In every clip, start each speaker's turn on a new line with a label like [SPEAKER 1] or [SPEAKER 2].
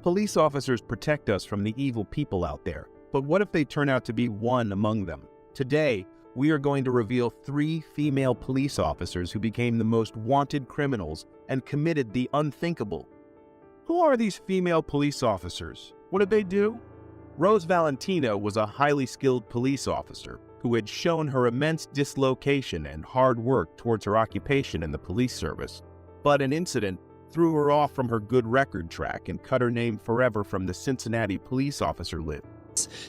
[SPEAKER 1] Police officers protect us from the evil people out there, but what if they turn out to be one among them? Today, we are going to reveal 3 female police officers who became the most wanted criminals and committed the unthinkable. Who are these female police officers? What did they do? Rose Valentino was a highly skilled police officer who had shown her immense dislocation and hard work towards her occupation in the police service. But an incident threw her off from her good record track and cut her name forever from the Cincinnati police officer list.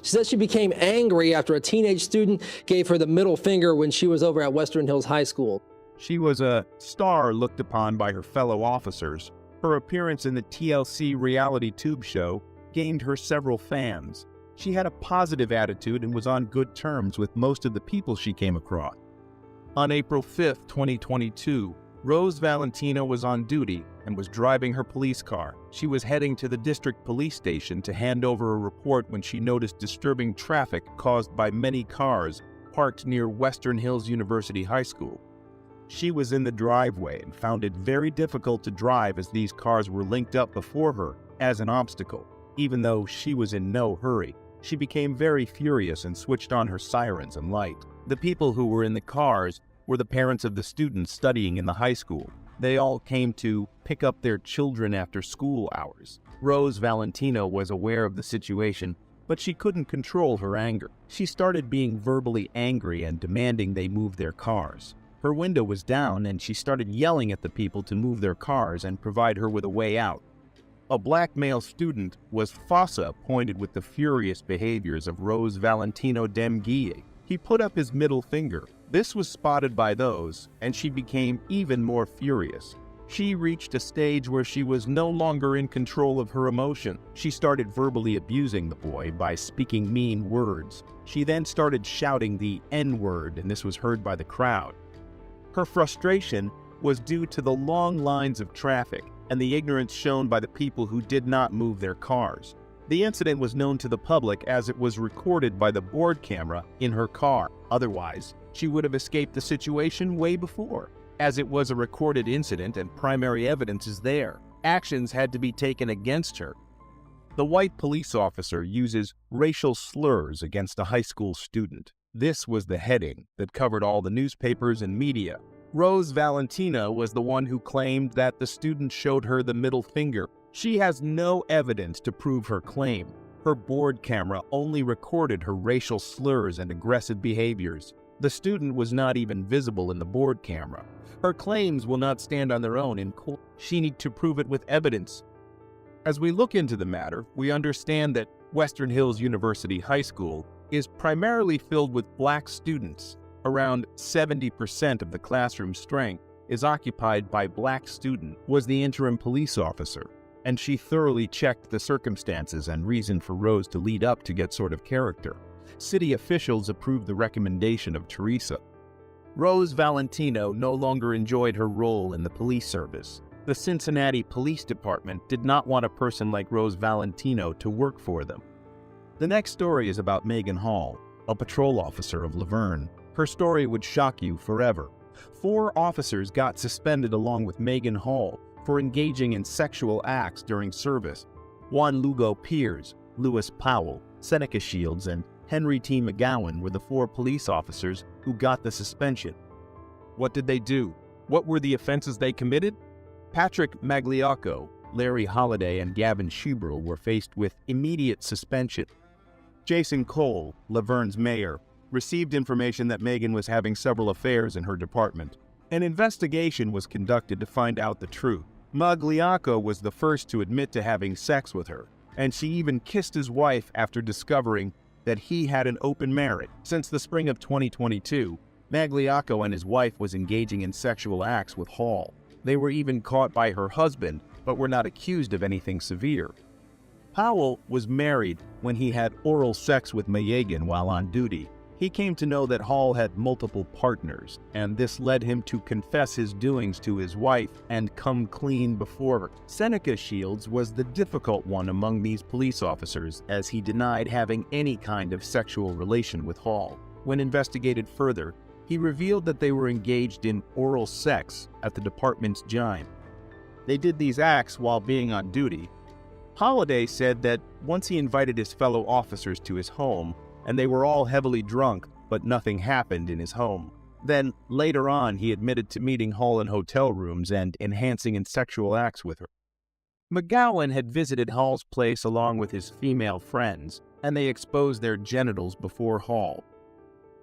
[SPEAKER 2] She said she became angry after a teenage student gave her the middle finger when she was over at Western Hills High School.
[SPEAKER 1] She was a star looked upon by her fellow officers. Her appearance in the TLC reality tube show gained her several fans. She had a positive attitude and was on good terms with most of the people she came across. On April 5, 2022, Rose Valentino was on duty and was driving her police car. She was heading to the district police station to hand over a report when she noticed disturbing traffic caused by many cars parked near Western Hills University High School. She was in the driveway and found it very difficult to drive as these cars were linked up before her as an obstacle. Even though she was in no hurry, she became very furious and switched on her sirens and light. The people who were in the cars were the parents of the students studying in the high school. They all came to pick up their children after school hours. Rose Valentino was aware of the situation, but she couldn't control her anger. She started being verbally angry and demanding they move their cars. Her window was down and she started yelling at the people to move their cars and provide her with a way out. A black male student was fossa pointed with the furious behaviors of Rose Valentino Demguille. He put up his middle finger. This was spotted by those, and she became even more furious. She reached a stage where she was no longer in control of her emotion. She started verbally abusing the boy by speaking mean words. She then started shouting the N-word, and this was heard by the crowd. Her frustration was due to the long lines of traffic and the ignorance shown by the people who did not move their cars. The incident was known to the public as it was recorded by the board camera in her car. Otherwise, she would have escaped the situation way before. As it was a recorded incident and primary evidence is there, actions had to be taken against her. The white police officer uses racial slurs against a high school student. This was the heading that covered all the newspapers and media. Rose Valentino was the one who claimed that the student showed her the middle finger. She has no evidence to prove her claim. Her board camera only recorded her racial slurs and aggressive behaviors. The student was not even visible in the board camera. Her claims will not stand on their own in court. She needs to prove it with evidence. As we look into the matter, we understand that Western Hills University High School is primarily filled with black students. Around 70% of the classroom strength is occupied by black students, was the interim police officer, and she thoroughly checked the circumstances and reason for Rose to lead up to get sort of character. City officials approved the recommendation of Teresa. Rose Valentino no longer enjoyed her role in the police service. The Cincinnati Police Department did not want a person like Rose Valentino to work for them. The next story is about Megan Hall, a patrol officer of Laverne. Her story would shock you forever. 4 officers got suspended along with Megan Hall for engaging in sexual acts during service. Juan Lugo Piers, Lewis Powell, Seneca Shields, and Henry T. McGowan were the 4 police officers who got the suspension. What did they do? What were the offenses they committed? Patrick Magliocco, Larry Holliday, and Gavin Schuberl were faced with immediate suspension. Jason Cole, Laverne's mayor, received information that Megan was having several affairs in her department. An investigation was conducted to find out the truth. Magliocco was the first to admit to having sex with her, and she even kissed his wife after discovering that he had an open marriage. Since the spring of 2022, Magliocco and his wife was engaging in sexual acts with Hall. They were even caught by her husband, but were not accused of anything severe. Powell was married when he had oral sex with Megan while on duty. He came to know that Hall had multiple partners, and this led him to confess his doings to his wife and come clean before her. Seneca Shields was the difficult one among these police officers, as he denied having any kind of sexual relation with Hall. When investigated further, he revealed that they were engaged in oral sex at the department's gym. They did these acts while being on duty. Holliday said that once he invited his fellow officers to his home, and they were all heavily drunk, but nothing happened in his home. Then, later on, he admitted to meeting Hall in hotel rooms and enhancing in sexual acts with her. McGowan had visited Hall's place along with his female friends, and they exposed their genitals before Hall.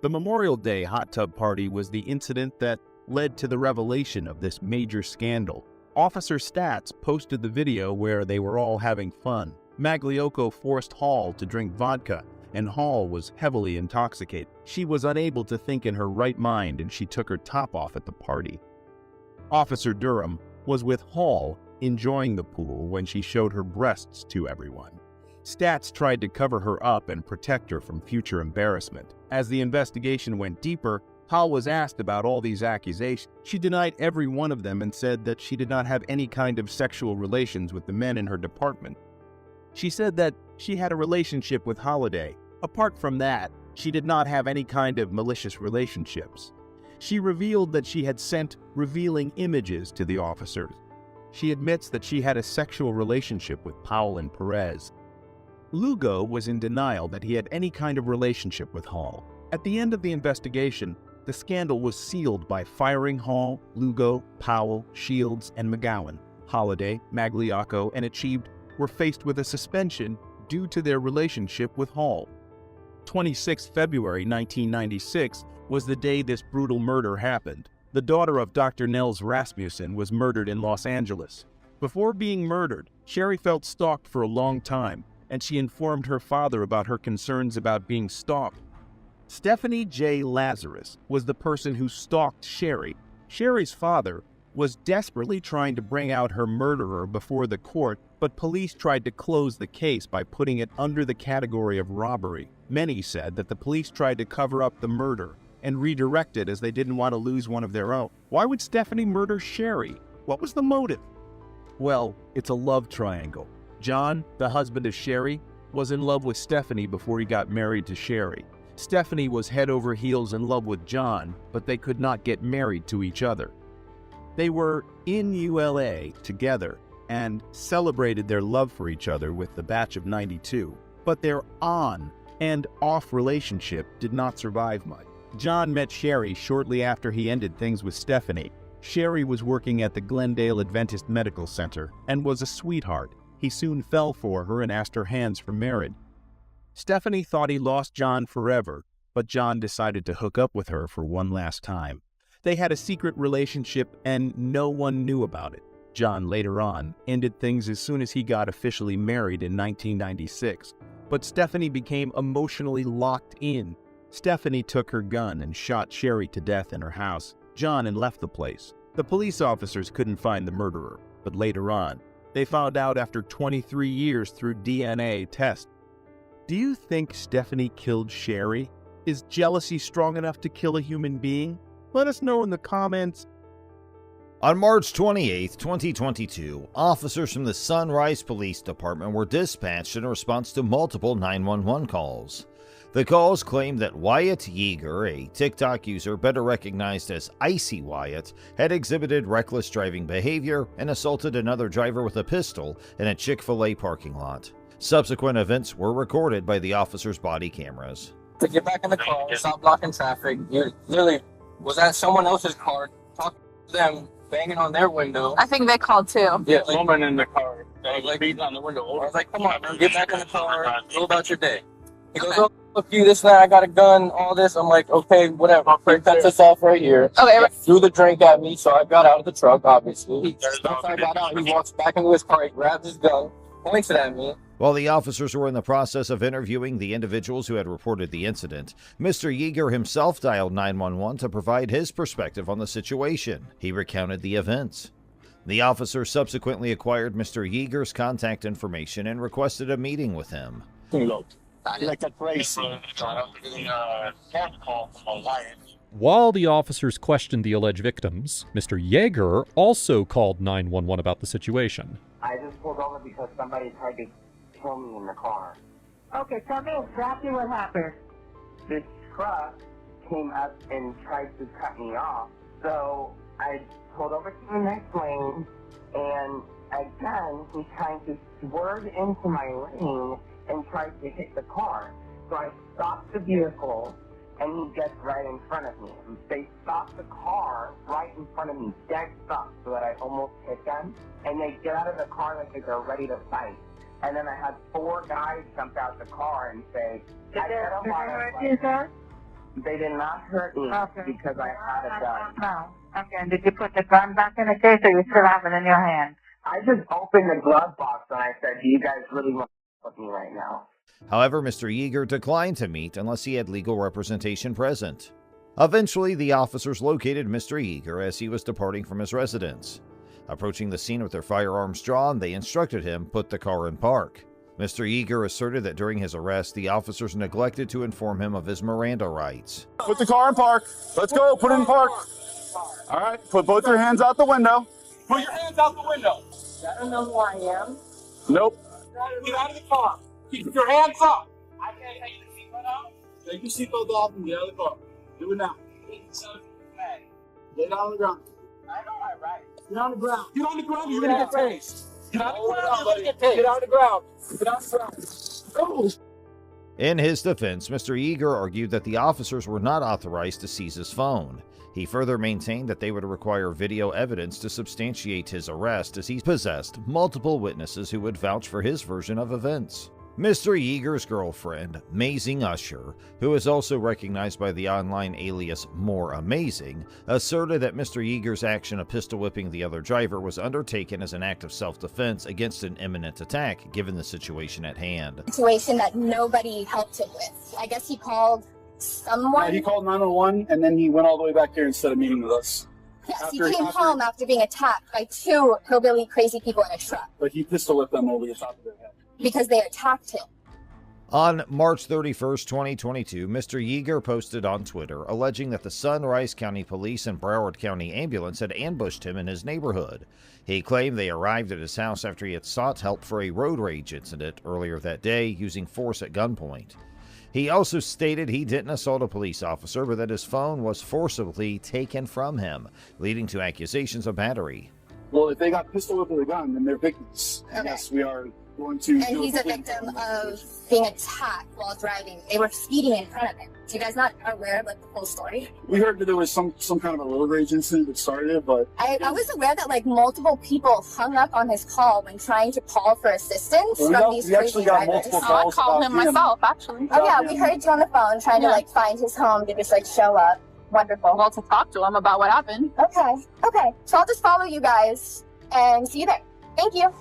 [SPEAKER 1] The Memorial Day hot tub party was the incident that led to the revelation of this major scandal. Officer Stats posted the video where they were all having fun. Magliocco forced Hall to drink vodka, and Hall was heavily intoxicated. She was unable to think in her right mind, and she took her top off at the party. Officer Durham was with Hall enjoying the pool when she showed her breasts to everyone. Stats tried to cover her up and protect her from future embarrassment. As the investigation went deeper, Hall was asked about all these accusations. She denied every one of them and said that she did not have any kind of sexual relations with the men in her department. She said that she had a relationship with Holliday. Apart from that, she did not have any kind of malicious relationships. She revealed that she had sent revealing images to the officers. She admits that she had a sexual relationship with Powell and Perez. Lugo was in denial that he had any kind of relationship with Hall. At the end of the investigation, the scandal was sealed by firing Hall, Lugo, Powell, Shields, and McGowan. Holliday, Magliocco, and Achieved were faced with a suspension due to their relationship with Hall. 26 February 1996 was the day this brutal murder happened. The daughter of Dr. Nels Rasmussen was murdered in Los Angeles. Before being murdered, Sherry felt stalked for a long time, and she informed her father about her concerns about being stalked. Stephanie J. Lazarus was the person who stalked Sherry. Sherry's father was desperately trying to bring out her murderer before the court, but police tried to close the case by putting it under the category of robbery. Many said that the police tried to cover up the murder and redirect it as they didn't want to lose one of their own. Why would Stephanie murder Sherry? What was the motive? Well, it's a love triangle. John, the husband of Sherry, was in love with Stephanie before he got married to Sherry. Stephanie was head over heels in love with John, but they could not get married to each other. They were in ULA together and celebrated their love for each other with the batch of '92, but their on and off relationship did not survive much. John met Sherry shortly after he ended things with Stephanie. Sherry was working at the Glendale Adventist Medical Center and was a sweetheart. He soon fell for her and asked her hands for marriage. Stephanie thought he lost John forever, but John decided to hook up with her for one last time. They had a secret relationship and no one knew about it. John later on ended things as soon as he got officially married in 1996, but Stephanie became emotionally locked in. Stephanie took her gun and shot Sherry to death in her house. John and left the place. The police officers couldn't find the murderer, but later on, they found out after 23 years through DNA tests. Do you think Stephanie killed Sherry? Is jealousy strong enough to kill a human being? Let us know in the comments.
[SPEAKER 3] On March 28, 2022, officers from the Sunrise Police Department were dispatched in response to multiple 911 calls. The calls claimed that Wyatt Yeager, a TikTok user better recognized as Icy Wyatt, had exhibited reckless driving behavior and assaulted another driver with a pistol in a Chick-fil-A parking lot. Subsequent events were recorded by the officers' body cameras.
[SPEAKER 4] To get back in the car, stop blocking traffic. You literally was at someone else's car, talking to them, banging on their window.
[SPEAKER 5] I think they called too.
[SPEAKER 4] Yeah, woman in the car. Like beating on the window. I was like, come on, man, get back in the car, go about your day. He goes, oh, look you, this, that, I got a gun, all this. I'm like, okay, whatever. He cuts us off right here.
[SPEAKER 5] Okay.
[SPEAKER 4] Threw the drink at me, so I got out of the truck, obviously. Once I got out, he walks back into his car, he grabs his gun, points it at me.
[SPEAKER 3] While the officers were in the process of interviewing the individuals who had reported the incident, Mr. Yeager himself dialed 911 to provide his perspective on the situation. He recounted the events. The officer subsequently acquired Mr. Yeager's contact information and requested a meeting with him.
[SPEAKER 6] Like a crazy.
[SPEAKER 7] While the officers questioned the alleged victims, Mr. Yeager also called 911 about the situation.
[SPEAKER 8] I just pulled over because somebody tried to kill me in the car.
[SPEAKER 9] Okay, tell me exactly what happened.
[SPEAKER 8] This truck came up and tried to cut me off, so I pulled over to the next lane, and again, he kind of swerved into my lane and tried to hit the car. So I stopped the vehicle, and he gets right in front of me. They stopped the car right in front of me, dead stop, so that I almost hit them. And they get out of the car like they're ready to fight. And then I had 4 guys jump out the car and say,
[SPEAKER 9] Did they hurt you, sir?
[SPEAKER 8] They did not hurt me because I had a gun.
[SPEAKER 9] No. Okay, and did you put the gun back in the case, or you still have it in your hand?
[SPEAKER 8] I just opened the glove box and I said, do you guys really want to with me right now?
[SPEAKER 3] However, Mr. Yeager declined to meet unless he had legal representation present. Eventually, the officers located Mr. Yeager as he was departing from his residence. Approaching the scene with their firearms drawn, they instructed him put the car in park. Mr. Yeager asserted that during his arrest, the officers neglected to inform him of his Miranda rights.
[SPEAKER 6] Put the car in park. Let's go. Put it in park. All right. Put both your hands out the window. Put your hands out the window.
[SPEAKER 8] I don't know who I am.
[SPEAKER 6] Nope.
[SPEAKER 5] Get out of the car. Keep your hands up. I can't take your seatbelt off. Take your seatbelt off and get out of the car. Do it now. Lay down on the ground.
[SPEAKER 8] I know my rights.
[SPEAKER 5] Get on the ground. Get on the ground or you're going to get tased. Get on the ground or you're going to get tased. Get on the ground. Get on the ground. Go.
[SPEAKER 3] In his defense, Mr. Yeager argued that the officers were not authorized to seize his phone. He further maintained that they would require video evidence to substantiate his arrest, as he possessed multiple witnesses who would vouch for his version of events. Mr. Yeager's girlfriend, Mazing Usher, who is also recognized by the online alias More Amazing, asserted that Mr. Yeager's action of pistol whipping the other driver was undertaken as an act of self-defense against an imminent attack, given the situation at hand.
[SPEAKER 10] Situation that nobody helped him with. I guess he called someone.
[SPEAKER 6] He called 911 and then he went all the way back here instead of meeting with us.
[SPEAKER 10] Yes, he came home after being attacked by 2 hillbilly crazy people in a truck.
[SPEAKER 6] But he pistol whipped them over the top of their head.
[SPEAKER 10] Because they attacked him.
[SPEAKER 3] On March 31st, 2022, Mr. Yeager posted on Twitter alleging that the Sunrise County Police and Broward County Ambulance had ambushed him in his neighborhood. He claimed they arrived at his house after he had sought help for a road rage incident earlier that day using force at gunpoint. He also stated he didn't assault a police officer, but that his phone was forcibly taken from him, leading to accusations of battery.
[SPEAKER 6] Well, if they got pistol whipped with a gun, then they're victims.
[SPEAKER 10] Okay.
[SPEAKER 6] Yes, we are going to.
[SPEAKER 10] And he's a victim of being attacked while driving. They were speeding in front of him. So you guys not aware of the full story?
[SPEAKER 6] We heard that there was some kind of a road rage incident that started it, but
[SPEAKER 10] I was aware that multiple people hung up on his call when trying to call for assistance from these crazy drivers.
[SPEAKER 6] I
[SPEAKER 10] called him myself, actually. Oh yeah, we heard you on the phone trying to find his home to just show up. Wonderful.
[SPEAKER 11] Well, to talk to him about what happened.
[SPEAKER 10] Okay. So I'll just follow you guys and see you there. Thank you.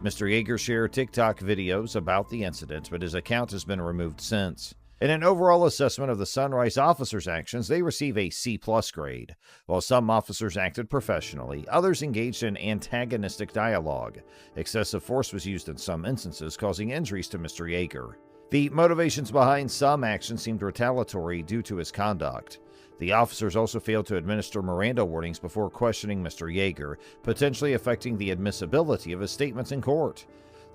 [SPEAKER 3] Mr. Yeager shared TikTok videos about the incident, but his account has been removed since. In an overall assessment of the Sunrise officers' actions, they receive a C+ grade. While some officers acted professionally, others engaged in antagonistic dialogue. Excessive force was used in some instances, causing injuries to Mr. Yeager. The motivations behind some actions seemed retaliatory due to his conduct. The officers also failed to administer Miranda warnings before questioning Mr. Yeager, potentially affecting the admissibility of his statements in court.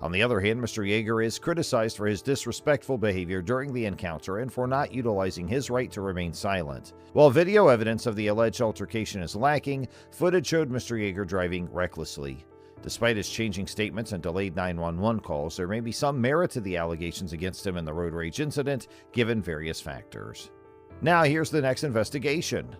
[SPEAKER 3] On the other hand, Mr. Yeager is criticized for his disrespectful behavior during the encounter and for not utilizing his right to remain silent. While video evidence of the alleged altercation is lacking, footage showed Mr. Yeager driving recklessly. Despite his changing statements and delayed 911 calls, there may be some merit to the allegations against him in the road rage incident, given various factors. Now here's the next investigation.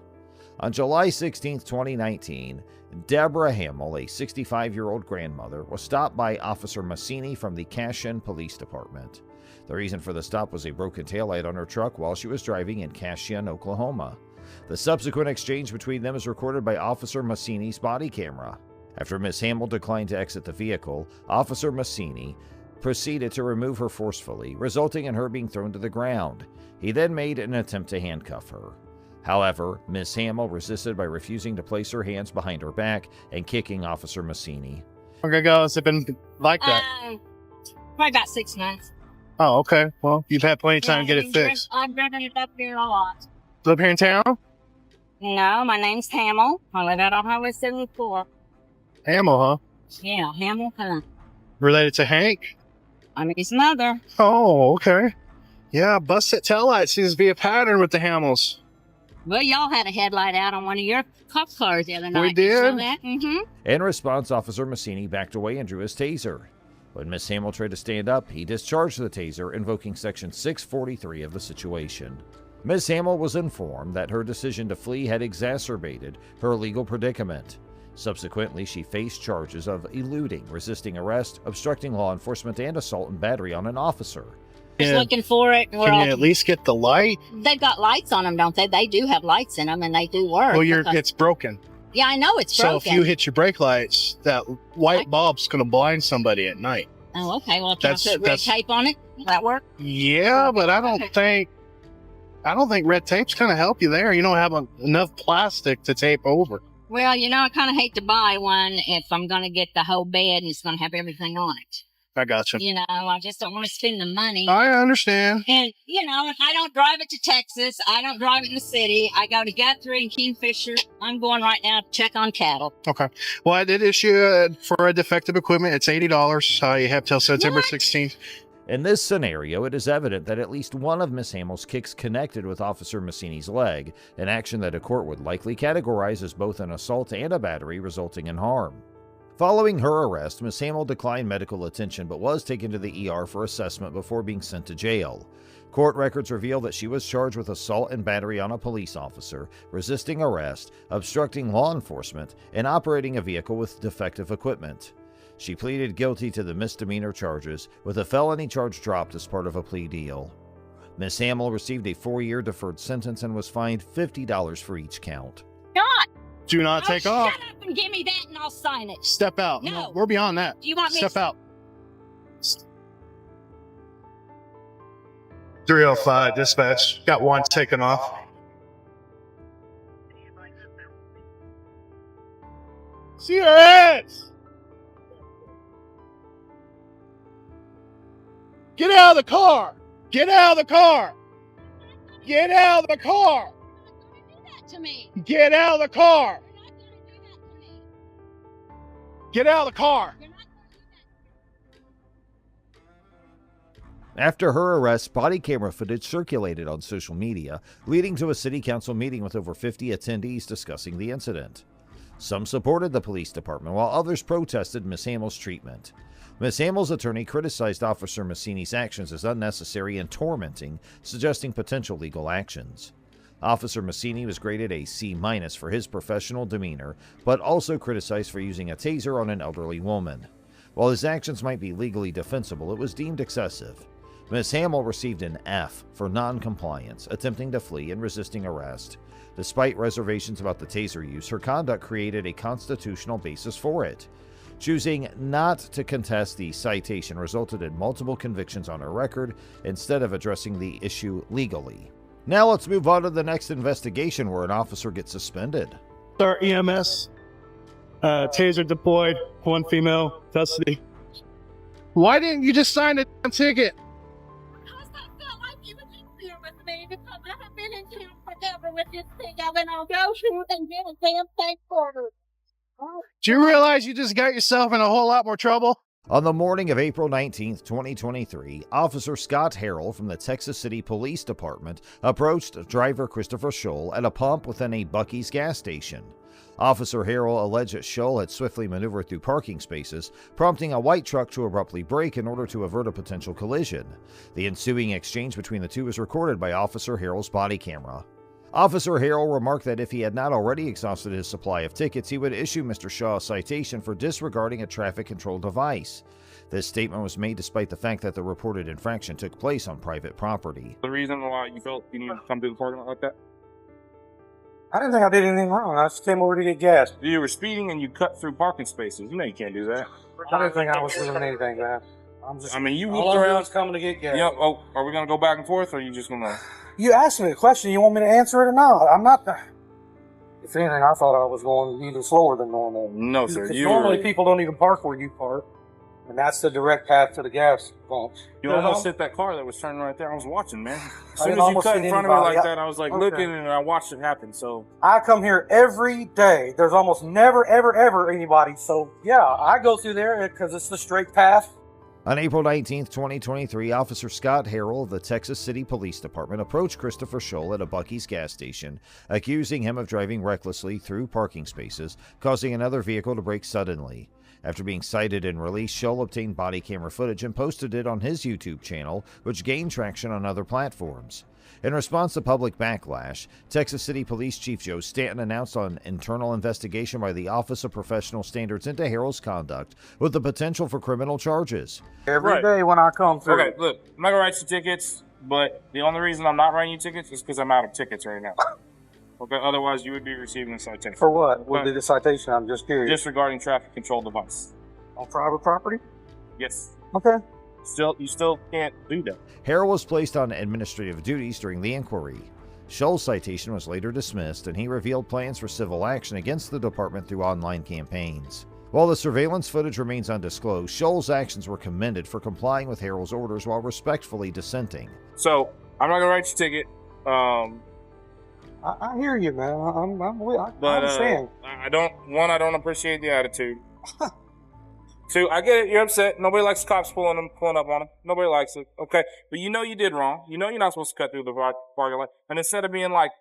[SPEAKER 3] On July 16, 2019, Deborah Hamill, a 65-year-old grandmother, was stopped by Officer Massini from the Cashion Police Department. The reason for the stop was a broken taillight on her truck while she was driving in Cashion, Oklahoma. The subsequent exchange between them is recorded by Officer Massini's body camera. After Ms. Hamill declined to exit the vehicle, Officer Massini proceeded to remove her forcefully, resulting in her being thrown to the ground. He then made an attempt to handcuff her. However, Ms. Hamill resisted by refusing to place her hands behind her back and kicking Officer Massini.
[SPEAKER 12] How long ago has it been like that?
[SPEAKER 11] Probably about 6 months.
[SPEAKER 12] Oh, okay. Well, you've had plenty of time to get it fixed.
[SPEAKER 11] I've driven it up here a lot.
[SPEAKER 12] Live here in town?
[SPEAKER 11] No, my name's Hamill. I live out on Highway 74.
[SPEAKER 12] Hamill, huh?
[SPEAKER 11] Yeah, Hamill, huh?
[SPEAKER 12] Related to Hank?
[SPEAKER 11] I'm his mother.
[SPEAKER 12] Oh, okay. Yeah, busted taillight seems to be a pattern with the Hamills.
[SPEAKER 11] Well, y'all had a headlight out on one of your cop cars the other night.
[SPEAKER 12] We
[SPEAKER 11] You saw
[SPEAKER 12] did?
[SPEAKER 11] that? Mm-hmm.
[SPEAKER 3] In response, Officer Massini backed away and drew his taser. When Miss Hamill tried to stand up, he discharged the taser, invoking Section 643 of the situation. Miss Hamill was informed that her decision to flee had exacerbated her legal predicament. Subsequently, she faced charges of eluding, resisting arrest, obstructing law enforcement, and assault and battery on an officer.
[SPEAKER 11] Just looking for it. And we're
[SPEAKER 12] Can
[SPEAKER 11] all,
[SPEAKER 12] you at least get the light?
[SPEAKER 11] they've got lights on them, don't they? They do have lights in them, and they do work.
[SPEAKER 12] Well,
[SPEAKER 11] because-
[SPEAKER 12] it's broken.
[SPEAKER 11] yeah, I know it's
[SPEAKER 12] So
[SPEAKER 11] broken.
[SPEAKER 12] if you hit your brake lights, that white bulb's going to blind somebody at night.
[SPEAKER 11] Oh, okay. Well, can I
[SPEAKER 12] That's-
[SPEAKER 11] put red tape on it? Will that work?
[SPEAKER 12] Yeah, but I don't think red tape's going to help you there. You don't have enough plastic to tape over.
[SPEAKER 11] Well, you know, I kind of hate to buy one if I'm going to get the whole bed and it's going to have everything on it.
[SPEAKER 12] I got you.
[SPEAKER 11] You know, I just don't want to spend the money.
[SPEAKER 12] I understand.
[SPEAKER 11] And, you know, if I don't drive it to Texas, I don't drive it in the city. I go to Guthrie and Kingfisher. I'm going right now to check on cattle.
[SPEAKER 12] Okay. Well, I did issue for a defective equipment. It's $80. You have till September 16th.
[SPEAKER 3] In this scenario, it is evident that at least one of Miss Hamill's kicks connected with Officer Massini's leg, an action that a court would likely categorize as both an assault and a battery resulting in harm. Following her arrest, Miss Hamill declined medical attention but was taken to the ER for assessment before being sent to jail. Court records reveal that she was charged with assault and battery on a police officer, resisting arrest, obstructing law enforcement, and operating a vehicle with defective equipment. She pleaded guilty to the misdemeanor charges, with a felony charge dropped as part of a plea deal. Miss Hamill received a 4-year deferred sentence and was fined $50 for each count.
[SPEAKER 11] God!
[SPEAKER 12] Do not take off.
[SPEAKER 11] Shut up and give me that and I'll sign it.
[SPEAKER 12] Step out.
[SPEAKER 11] No.
[SPEAKER 12] We're beyond that.
[SPEAKER 11] Do you want me
[SPEAKER 12] Step
[SPEAKER 11] to...
[SPEAKER 12] out. 305 dispatch. Got one taken off. See your ass! Get out of the car! Get out of the car! Get out of the car!
[SPEAKER 11] to me.
[SPEAKER 12] Get out of the car! Get out of the car!
[SPEAKER 3] After her arrest, body camera footage circulated on social media, leading to a city council meeting with over 50 attendees discussing the incident. Some supported the police department, while others protested Miss Hamill's treatment. Miss Hamill's attorney criticized Officer Massini's actions as unnecessary and tormenting, suggesting potential legal actions. Officer Massini was graded a C- for his professional demeanor, but also criticized for using a taser on an elderly woman. While his actions might be legally defensible, it was deemed excessive. Miss Hamill received an F for non-compliance, attempting to flee and resisting arrest. Despite reservations about the taser use, her conduct created a constitutional basis for it. Choosing not to contest the citation resulted in multiple convictions on her record, instead of addressing the issue legally. Now let's move on to the next investigation where an officer gets suspended.
[SPEAKER 12] Star EMS. Taser deployed. One female. Custody. Why didn't you just sign the damn ticket?
[SPEAKER 11] Because I felt like you would interfere with me because I have been in town forever with this thing. I've been on go shoot and get a damn thing ordered.
[SPEAKER 12] Do you realize you just got yourself in a whole lot more trouble?
[SPEAKER 3] On the morning of April 19, 2023, Officer Scott Harrell from the Texas City Police Department approached driver Christopher Scholl at a pump within a Buc-ee's gas station. Officer Harrell alleged that Scholl had swiftly maneuvered through parking spaces, prompting a white truck to abruptly brake in order to avert a potential collision. The ensuing exchange between the two was recorded by Officer Harrell's body camera. Officer Harrell remarked that if he had not already exhausted his supply of tickets, he would issue Mr. Shaw a citation for disregarding a traffic control device. This statement was made despite the fact that the reported infraction took place on private property.
[SPEAKER 13] The reason why you felt you needed to come through the parking lot like that?
[SPEAKER 5] I didn't think I did anything wrong. I just came over to get gas.
[SPEAKER 13] You were speeding and you cut through parking spaces. You know you can't do that.
[SPEAKER 5] I didn't think I was doing anything, man.
[SPEAKER 13] I mean, you
[SPEAKER 5] all
[SPEAKER 13] whooped
[SPEAKER 5] I
[SPEAKER 13] around.
[SPEAKER 5] was coming to get gas.
[SPEAKER 13] Yep. Oh, are we gonna go back and forth, or are you just gonna?
[SPEAKER 5] You asked me a question. You want me to answer it or not? I'm not. If anything, I thought I was going even slower than normal.
[SPEAKER 13] No, sir.
[SPEAKER 5] Because
[SPEAKER 13] You
[SPEAKER 5] normally
[SPEAKER 13] were...
[SPEAKER 5] people don't even park where you park, and that's the direct path to the gas pump.
[SPEAKER 13] You almost hit that car that was turning right there. I was watching, man. As soon
[SPEAKER 5] didn't
[SPEAKER 13] as you
[SPEAKER 5] almost
[SPEAKER 13] cut
[SPEAKER 5] hit
[SPEAKER 13] in front of me
[SPEAKER 5] anybody.
[SPEAKER 13] like that, I was like
[SPEAKER 5] Okay.
[SPEAKER 13] looking and I watched it happen. So
[SPEAKER 5] I come here every day. There's almost never, ever, ever anybody. So yeah, I go through there because it's the straight path.
[SPEAKER 3] On April 19, 2023, Officer Scott Harrell of the Texas City Police Department approached Christopher Scholl at a Buc-ee's gas station, accusing him of driving recklessly through parking spaces, causing another vehicle to brake suddenly. After being cited and released, Scholl obtained body camera footage and posted it on his YouTube channel, which gained traction on other platforms. In response to public backlash, Texas City Police Chief Joe Stanton announced an internal investigation by the Office of Professional Standards into Harrell's conduct with the potential for criminal charges.
[SPEAKER 14] Every day when I come through.
[SPEAKER 13] Okay, look, I'm not gonna write you tickets, but the only reason I'm not writing you tickets is because I'm out of tickets right now. Okay, otherwise you would be receiving a citation.
[SPEAKER 14] For what? What would be the citation? I'm just curious.
[SPEAKER 13] Disregarding traffic control device.
[SPEAKER 14] On private property?
[SPEAKER 13] Yes.
[SPEAKER 14] Okay.
[SPEAKER 13] You still can't do that.
[SPEAKER 3] Harrell was placed on administrative duties during the inquiry. Scholl's citation was later dismissed, and he revealed plans for civil action against the department through online campaigns. While the surveillance footage remains undisclosed, Scholl's actions were commended for complying with Harrell's orders while respectfully dissenting.
[SPEAKER 13] So, I'm not going to write you a ticket.
[SPEAKER 14] I hear you, man. I understand.
[SPEAKER 13] I don't appreciate the attitude. Two, I get it. You're upset. Nobody likes cops pulling up on them. Nobody likes it. Okay. But you know you did wrong. You know you're not supposed to cut through the parking lot. And instead of being like,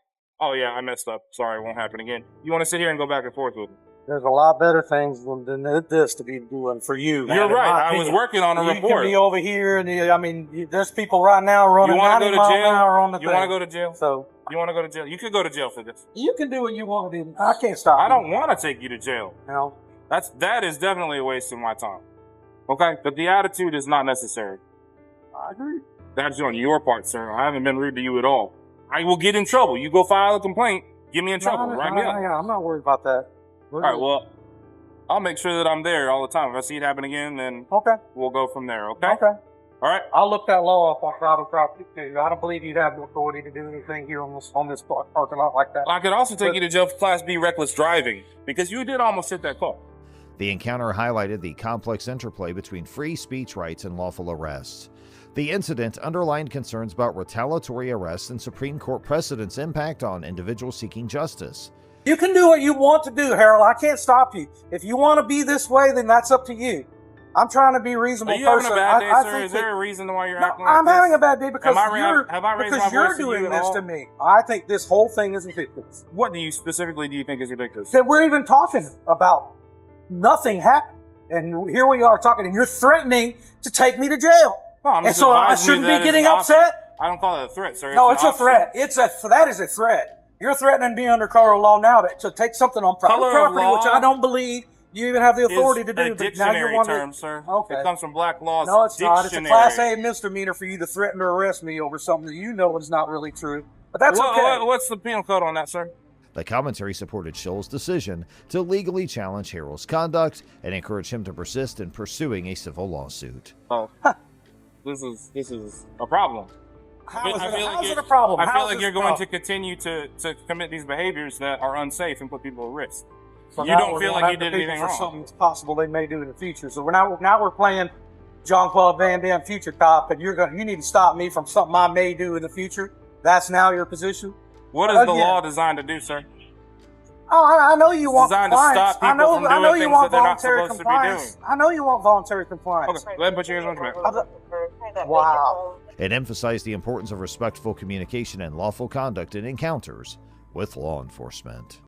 [SPEAKER 13] oh yeah, I messed up. Sorry, it won't happen again. You want to sit here and go back and forth with them.
[SPEAKER 14] There's a lot better things than this to be doing for you.
[SPEAKER 13] You're right. I was working on a report.
[SPEAKER 14] You can be over here, and there's people right now running 90 miles an hour on the thing.
[SPEAKER 13] You want to go to jail?
[SPEAKER 14] So
[SPEAKER 13] you want to go to jail? You could go to jail for this.
[SPEAKER 14] You can do what you want to do. I can't stop you.
[SPEAKER 13] I don't want to take you to jail.
[SPEAKER 14] No.
[SPEAKER 13] That is definitely a waste of my time. Okay? But the attitude is not necessary.
[SPEAKER 14] I agree.
[SPEAKER 13] That's on your part, sir. I haven't been rude to you at all. I will get in trouble. You go file a complaint, get me in trouble. Right now.
[SPEAKER 14] Yeah, I'm not worried about that.
[SPEAKER 13] All right, well, I'll make sure that I'm there all the time. If I see it happen again, then we'll go from there, okay?
[SPEAKER 14] Okay.
[SPEAKER 13] All right.
[SPEAKER 14] I'll look that law up on private property too. I don't believe you'd have the authority to do anything here on this parking lot like that.
[SPEAKER 13] I could also take you to jail for Class B reckless driving because you did almost hit that car.
[SPEAKER 3] The encounter highlighted the complex interplay between free speech rights and lawful arrests. The incident underlined concerns about retaliatory arrests and Supreme Court precedent's impact on individuals seeking justice.
[SPEAKER 14] You can do what you want to do, Harold. I can't stop you. If you want to be this way, then that's up to you. I'm trying to be a reasonable person.
[SPEAKER 13] Are you having a bad day, sir? Is there a reason why you're acting like
[SPEAKER 14] I'm
[SPEAKER 13] this?
[SPEAKER 14] having a bad day because
[SPEAKER 13] you're
[SPEAKER 14] doing this to me. I think this whole thing is ridiculous.
[SPEAKER 13] What do you think is ridiculous?
[SPEAKER 14] That we're even talking about nothing happened. And here we are talking, and you're threatening to take me to jail.
[SPEAKER 13] Well,
[SPEAKER 14] and so I shouldn't be getting upset?
[SPEAKER 13] I don't call it a threat, sir.
[SPEAKER 14] No, it's a threat. That is a threat. You're threatening me under color of law now to take something on private property, which I don't believe you even have the authority to do.
[SPEAKER 13] It's a dictionary term, sir.
[SPEAKER 14] Okay.
[SPEAKER 13] It comes from black law's
[SPEAKER 14] No, it's
[SPEAKER 13] dictionary.
[SPEAKER 14] not. It's a Class A misdemeanor for you to threaten to arrest me over something that you know is not really true. But that's okay.
[SPEAKER 13] What's the penal code on that, sir?
[SPEAKER 3] The commentary supported Scholl's decision to legally challenge Harrell's conduct and encourage him to persist in pursuing a civil lawsuit.
[SPEAKER 13] Oh, this is a problem.
[SPEAKER 14] How is it a problem?
[SPEAKER 13] I feel like you're going to continue to commit these behaviors that are unsafe and put people at risk.
[SPEAKER 14] So
[SPEAKER 13] you don't feel like you did anything wrong.
[SPEAKER 14] Something that's possible they may do in the future. So now we're playing Jean-Claude Van Damme future cop, and you need to stop me from something I may do in the future. That's now your position.
[SPEAKER 13] What is the law designed to do, sir?
[SPEAKER 14] Oh, I know you want
[SPEAKER 13] designed to
[SPEAKER 14] compliance.
[SPEAKER 13] stop people from doing things that they're not supposed to be doing.
[SPEAKER 14] I know you want voluntary compliance.
[SPEAKER 13] Okay, go ahead and put your hands on your
[SPEAKER 14] Wow.
[SPEAKER 3] It emphasized the importance of respectful communication and lawful conduct in encounters with law enforcement.